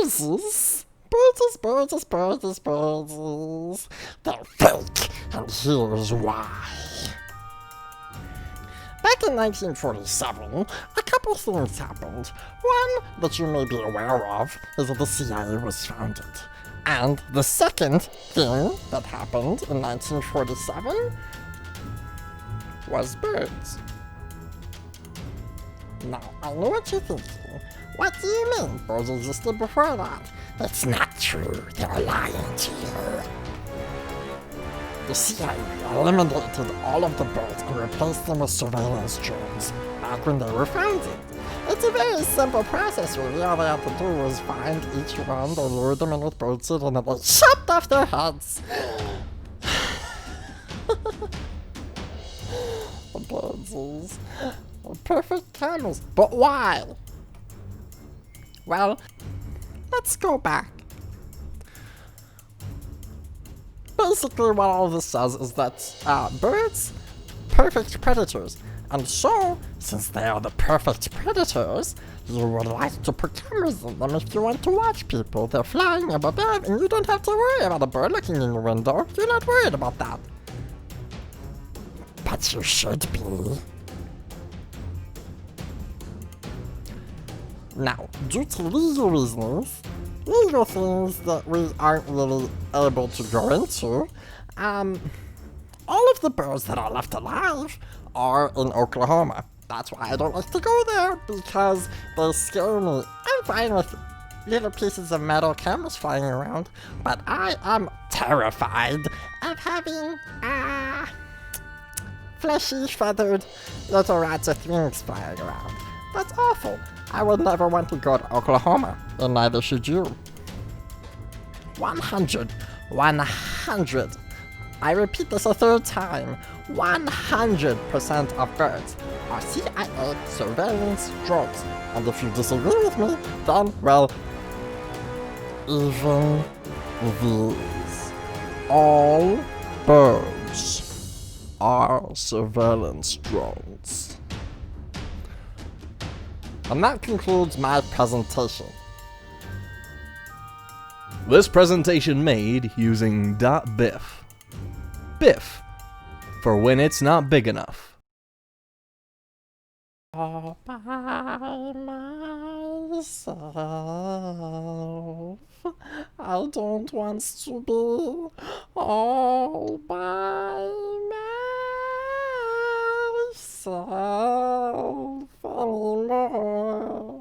Birds. Birds. They're fake, and here's why. Back in 1947, a couple things happened. One that you may be aware of is that the CIA was founded. And the second thing that happened in 1947 was birds. Now, I know what you're thinking. What do you mean birds existed before that? It's not true. They're lying to you. The CIA eliminated all of the birds and replaced them with surveillance drones back when they were founded. It's a very simple process, really. All they had to do was find each one, they lured them in with birdseed, and then they chopped off their heads. The birdsies are perfect cameras. But why? Well, let's go back. Basically, what all this says is that birds, perfect predators. And so, since they are the perfect predators, you would like to put cameras in them if you want to watch people. They're flying up above, and you don't have to worry about a bird looking in your window. You're not worried about that. But you should be. Now, due to legal reasons, legal things that we aren't really able to go into, all of the birds that are left alive are in Oklahoma. That's why I don't like to go there, because they scare me. I'm fine with little pieces of metal cameras flying around, but I am terrified of having, fleshy, feathered little rats with wings flying around. That's awful. I would never want to go to Oklahoma, and neither should you. 100. I repeat this a third time. 100% of birds are CIA surveillance drones. And if you disagree with me, then, well, even these. All birds are surveillance drones. And that concludes my presentation. This presentation made using .biff. Biff, for when it's not big enough. All by myself. I don't want to be all by myself anymore.